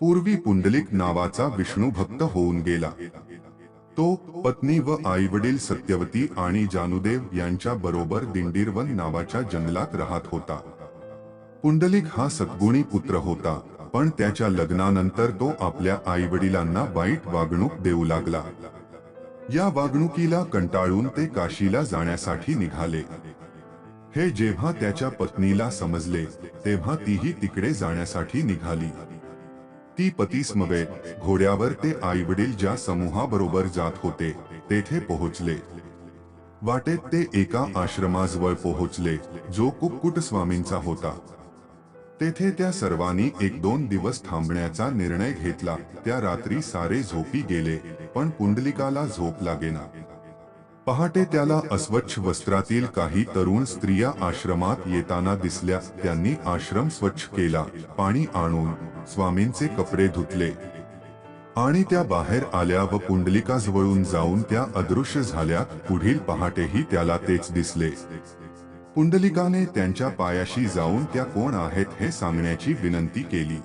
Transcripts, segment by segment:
पूर्वी पुंडलिक नावाचा विष्णू भक्त होऊन गेला। तो पत्नी व आईवडील सत्यवती आणि जानुदेव यांच्या बरोबर दिंडीरवन नावाच्या जंगलात राहत होता। पुंडलिक हा सद्गुणी पुत्र होता, पण त्याच्या लग्नानंतर तो आपल्या आईवडिलांना वाईट वागणूक देऊ लागला। या वागणुकीला कंटाळून ते काशीला जाण्यासाठी निघाले। हे जेव्हा त्याच्या पत्नीला समजले, तेव्हा तीही तिकडे जाण्यासाठी निघाली। ती पतीसमवेत घोड्यावर ते आईवडील ज्या समूहाबरोबर जात होते तेथे पोहोचले। वाटेत ते एका आश्रमाजवळ पोहोचले, जो कुक्कुट स्वामींचा होता। तेथे त्या सर्वांनी 1-2 दिवस थांबण्याचा निर्णय घेतला। त्या रात्री सारे झोपी गेले, पण पुंडलिकाला झोप लागेना। पहाटे त्याला अस्वच्छ वस्त्रातील काही तरुण स्त्रिया आश्रमात येताना दिसल्या। त्यांनी आश्रम स्वच्छ केला, पाणी आणून स्वामींचे कपडे धुतले आणि त्या बाहेर आल्या व पुंडलिकाजवळून जाऊन त्या अदृश्य झाल्या। पुढील पहाटेही त्याला तेच दिसले। पुंडलिकाने त्यांच्या पायाशी जाऊन त्या कोण आहेत हे सांगण्याची विनंती केली।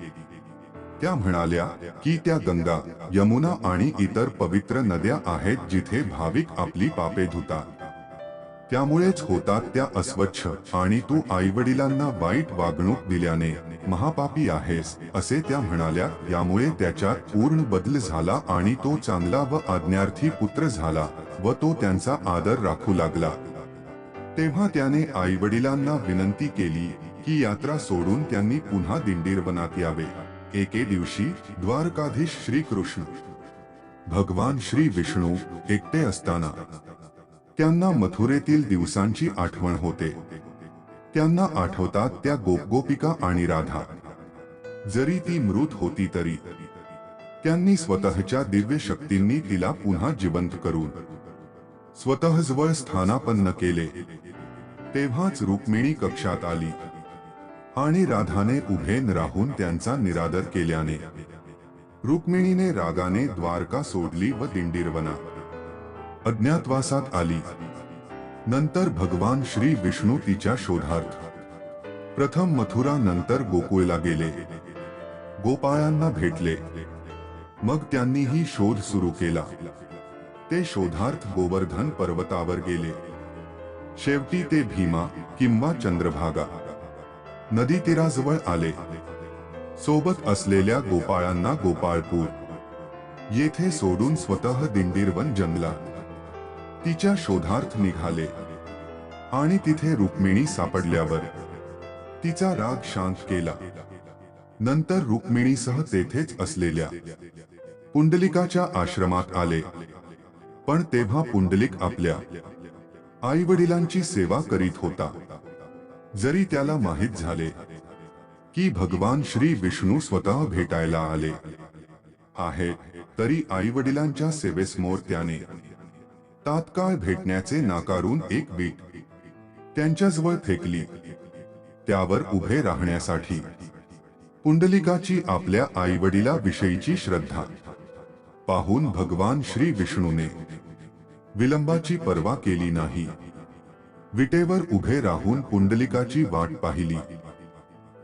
त्या म्हणाल्या की त्या गंगा, यमुना आणि इतर पवित्र नद्या आहेत जिथे भाविक आपली पापे धुतात, त्यामुळेच होतात त्या अस्वच्छ, आणि तू आईवडिलांना वाईट वागणूक दिल्याने महापापी आहेस, असे त्या म्हणाल्या। यामुळे त्याच्यात पूर्ण बदल झाला आणि तो चांगला व आज्ञार्थी पुत्र झाला व तो त्यांचा आदर राखू लागला। तेव्हा त्याने आईवडिलांना विनंती केली की यात्रा सोडून त्यांनी पुन्हा दिंडीरवनात यावे। एके दिवशी द्वारकाधीश श्री कृष्ण भगवान श्री विष्णू एकटे असताना त्यांना मथुरेतील दिवसांची आठवण होते। त्यांना आठवतात त्या गोपिका आणि राधा, जरी ती मृत होती तरी त्यांनी स्वतःच्या दिव्य शक्तींनी तिला पुन्हा जिवंत करून स्वतःजवळ स्थानापन्न केले। तेव्हाच रुक्मिणी कक्षात आली आणि राधाने उभे राहून त्यांचा निरादर केल्याने रुक्मिणीने रागाने द्वारका सोडली व दिंडीरवनात अज्ञातवासात आली। नंतर भगवान श्री विष्णू तिच्या शोधार्थ प्रथम मथुरा नंतर गोकुळला गेले, गोपाळांना भेटले। मग त्यांनीही शोध सुरू केला। ते शोधार्थ गोवर्धन पर्वतावर गेले। शेवटी ते भीमा किंवा चंद्रभागा नदी तीराजवळ आले। सोबत असलेल्या गोपाळांना गोपाळपूर येथे सोडून स्वतः दिंडीरवन जंगलात तिच्या शोधार्थ निघाले आणि तिथे रुक्मिणी सापडल्यावर तिचा राग शांत केला। नंतर रुक्मिणीसह तेथेच असलेल्या पुंडलिकाच्या आश्रमात आले। पण तेव्हा पुंडलिक आपल्या आईवडिलांची सेवा करीत होता। जरी त्याला माहित झाले की भगवान श्री विष्णू स्वतः भेटायला आले आहेत, तरी आईवडिलांच्या सेवेसमोर त्याने तात्काळ भेटण्याचे नाकारून एक वीट त्यांच्याजवळ फेकली। त्यावर उभे राहण्यासाठी पुंडलिकाची आपल्या आईवडिला विषयीची श्रद्धा पाहून भगवान श्री विष्णूने विलंबाची पर्वा केली नाही। विटेवर उभे राहून पुंडलिकाची वाट पाहिली।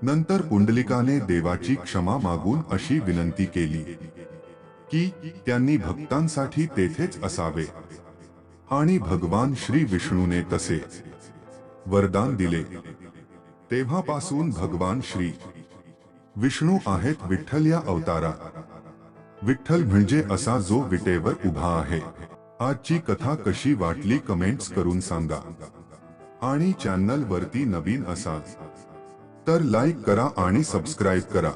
नंतर पुंडलिकाने देवाची क्षमा मागून अशी विनंती केली की त्यांनी भक्तांसाठी तेथेच असावे, आणि भगवान श्री विष्णूने तसे वरदान दिले। तेव्हापासून भगवान श्री विष्णू आहेत विठ्ठल या अवतारात। विठ्ठल म्हणजे असा जो विटेवर उभा आहे। आजची कथा कशी वाटली कमेंट्स करून सांगा, आणि चॅनल वरती नवीन असाल तर लाईक करा आणि सबस्क्राईब करा।